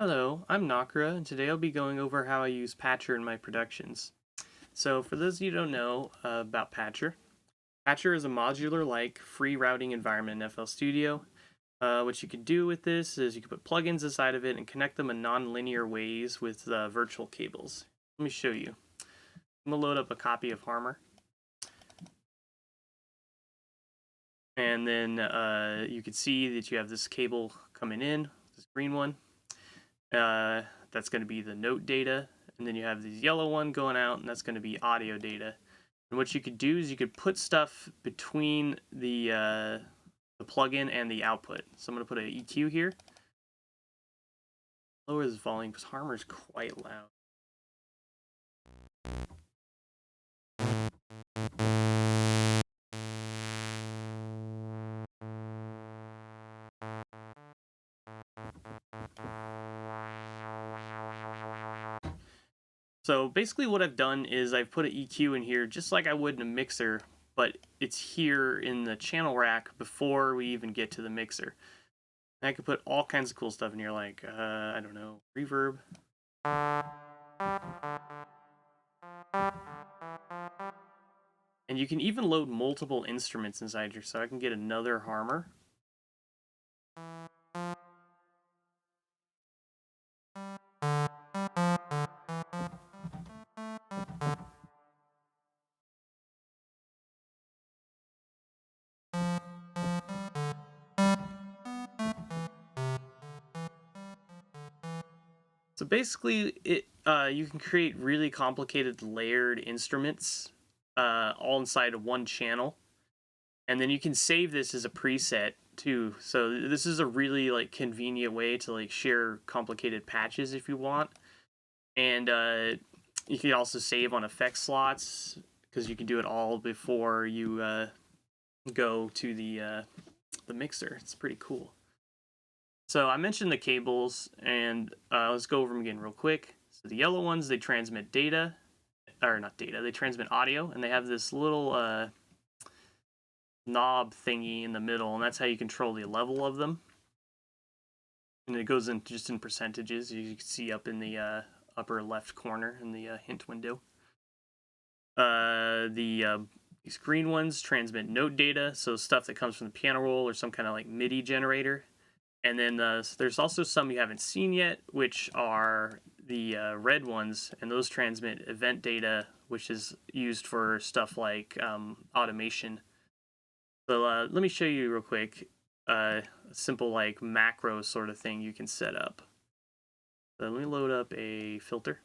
Hello, I'm Nakra, and today I'll be going over how I use Patcher in my productions. So, for those of you who don't know about Patcher, Patcher is a modular-like free routing environment in FL Studio. What you could do with this is you can put plugins inside of it and connect them in non-linear ways with virtual cables. Let me show you. I'm going to load up a copy of Harmor. And then you can see that you have this cable coming in, this green one. That's going to be the note data, and then you have this yellow one going out, and that's going to be audio data. And what you could do is you could put stuff between the plugin and the output. So I'm going to put an EQ here. Lower this volume because Harmor is quite loud. So basically what I've done is I've put an EQ in here just like I would in a mixer, but it's here in the channel rack before we even get to the mixer. And I could put all kinds of cool stuff in here like, I don't know, reverb. And you can even load multiple instruments inside here, so I can get another Harmor. So basically, you can create really complicated layered instruments all inside of one channel, and then you can save this as a preset too. So this is a really convenient way to share complicated patches if you want, and you can also save on effect slots because you can do it all before you go to the mixer. It's pretty cool. So I mentioned the cables, and let's go over them again real quick. So the yellow ones, they transmit data, or not data, they transmit audio, and they have this little knob thingy in the middle, and that's how you control the level of them. And it goes in just in percentages, you can see up in the upper left corner in the hint window. These green ones transmit note data, so stuff that comes from the piano roll or some kind of MIDI generator. And then there's also some you haven't seen yet, which are the red ones, and those transmit event data, which is used for stuff like automation. So let me show you real quick a simple macro sort of thing you can set up. So let me load up a filter.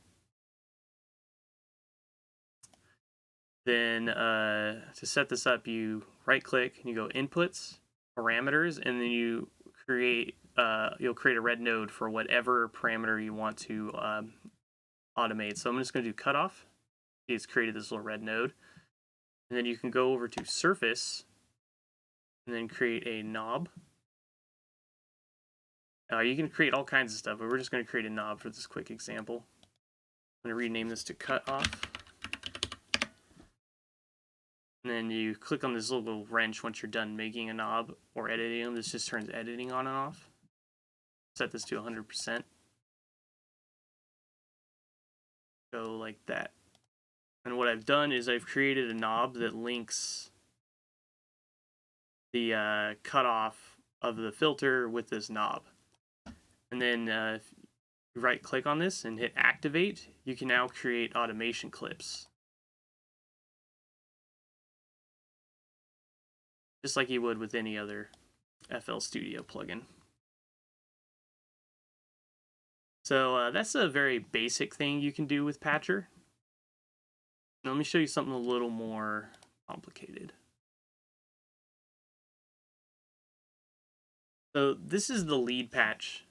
Then to set this up, you right click and you go inputs, parameters, and then you you'll create a red node for whatever parameter you want to automate. So I'm just going to do cutoff. It's created this little red node. And then you can go over to surface and then create a knob. You can create all kinds of stuff, but we're just going to create a knob for this quick example. I'm going to rename this to cutoff. And then you click on this little wrench once you're done making a knob or editing them. This just turns editing on and off. Set this to 100%. Go like that. And what I've done is I've created a knob that links the cutoff of the filter with this knob. And then if you right click on this and hit activate, you can now create automation clips. Just like you would with any other FL Studio plugin. So that's a very basic thing you can do with Patcher. Now let me show you something a little more complicated. So this is the lead patch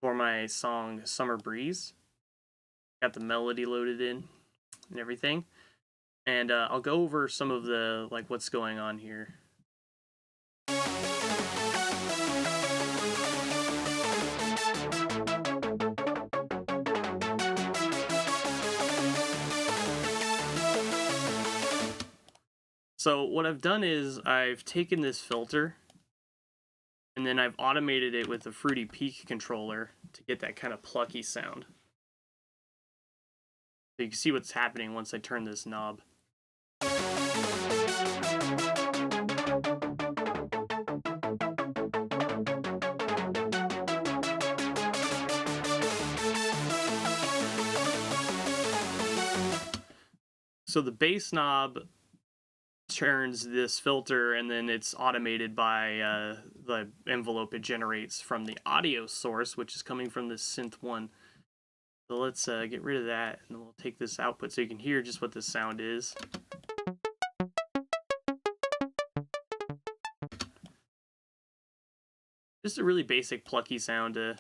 for my song Summer Breeze. Got the melody loaded in and everything. And I'll go over some of the what's going on here. So what I've done is I've taken this filter And then I've automated it with the Fruity Peak controller to get that kind of plucky sound. So you can see what's happening once I turn this knob. So the bass knob turns this filter, and then it's automated by the envelope it generates from the audio source, which is coming from this Synth 1. So let's get rid of that, and then we'll take this output so you can hear just what this sound is. Just a really basic plucky sound to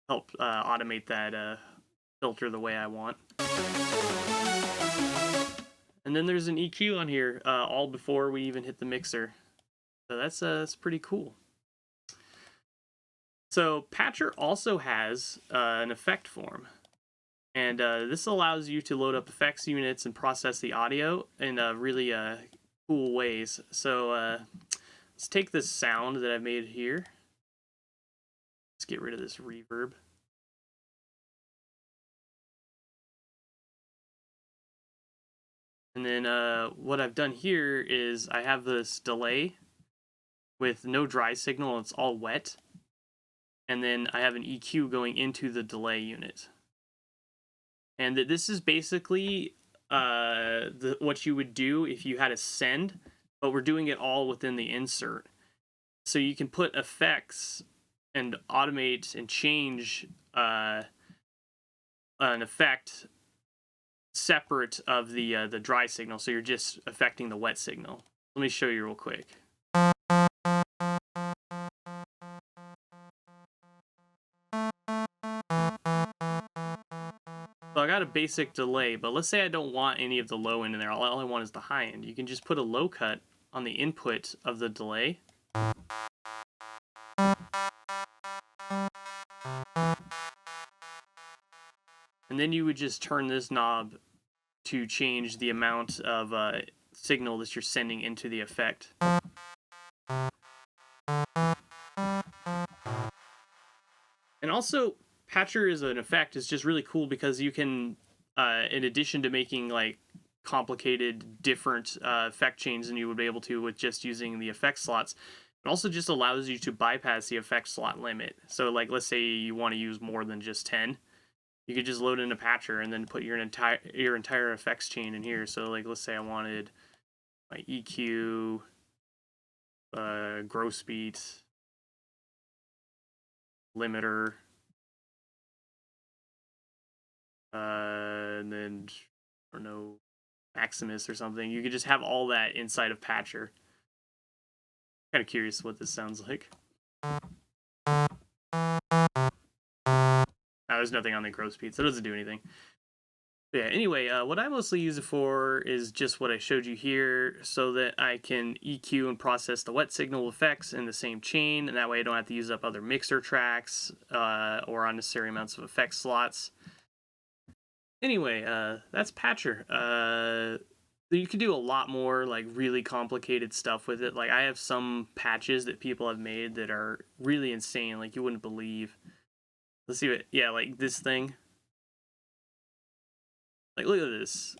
help automate that filter the way I want. And then there's an EQ on here, all before we even hit the mixer. So that's pretty cool. So Patcher also has an effect form. And this allows you to load up effects units and process the audio in really cool ways. So let's take this sound that I've made here. Let's get rid of this reverb. And then what I've done here is I have this delay with no dry signal, it's all wet. And then I have an EQ going into the delay unit. And this is basically what you would do if you had a send, but we're doing it all within the insert. So you can put effects and automate and change an effect separate of the dry signal, so you're just affecting the wet signal. Let me show you real quick. So I got a basic delay, but let's say I don't want any of the low end in there. All I want is the high end. You can just put a low cut on the input of the delay. And then you would just turn this knob to change the amount of signal that you're sending into the effect. And also, Patcher as an effect is just really cool because you can, in addition to making like complicated different effect chains than you would be able to with just using the effect slots, it also just allows you to bypass the effect slot limit. So like, let's say you want to use more than just 10. You could just load in a Patcher and then put your entire effects chain in here. So like, let's say I wanted my EQ, gross beat, limiter, and then, I don't know, Maximus or something. You could just have all that inside of Patcher. Kind of curious what this sounds like. There's nothing on the gross beat, so it doesn't do anything. But yeah, anyway, what I mostly use it for is just what I showed you here, so that I can EQ and process the wet signal effects in the same chain, and that way I don't have to use up other mixer tracks or unnecessary amounts of effect slots. Anyway, that's Patcher. You can do a lot more like really complicated stuff with it. Like I have some patches that people have made that are really insane, like you wouldn't believe. Let's see what, yeah, like this thing. Like, look at this.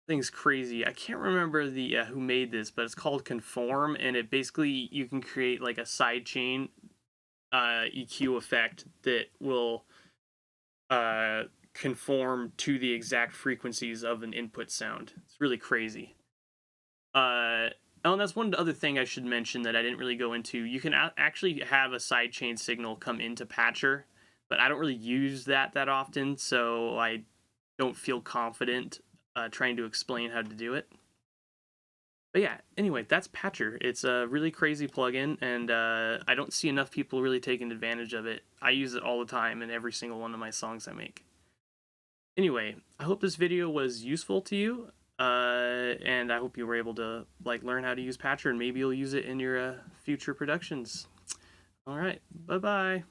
Thing's crazy. I can't remember the who made this, but it's called Conform, and it basically, you can create like a sidechain EQ effect that will conform to the exact frequencies of an input sound. It's really crazy. Oh, and that's one other thing I should mention that I didn't really go into. You can actually have a sidechain signal come into Patcher, but I don't really use that often, so I don't feel confident trying to explain how to do it. But yeah, anyway, that's Patcher. It's a really crazy plugin, and I don't see enough people really taking advantage of it. I use it all the time in every single one of my songs I make. Anyway, I hope this video was useful to you, and I hope you were able to like learn how to use Patcher, and maybe you'll use it in your future productions. All right, bye-bye.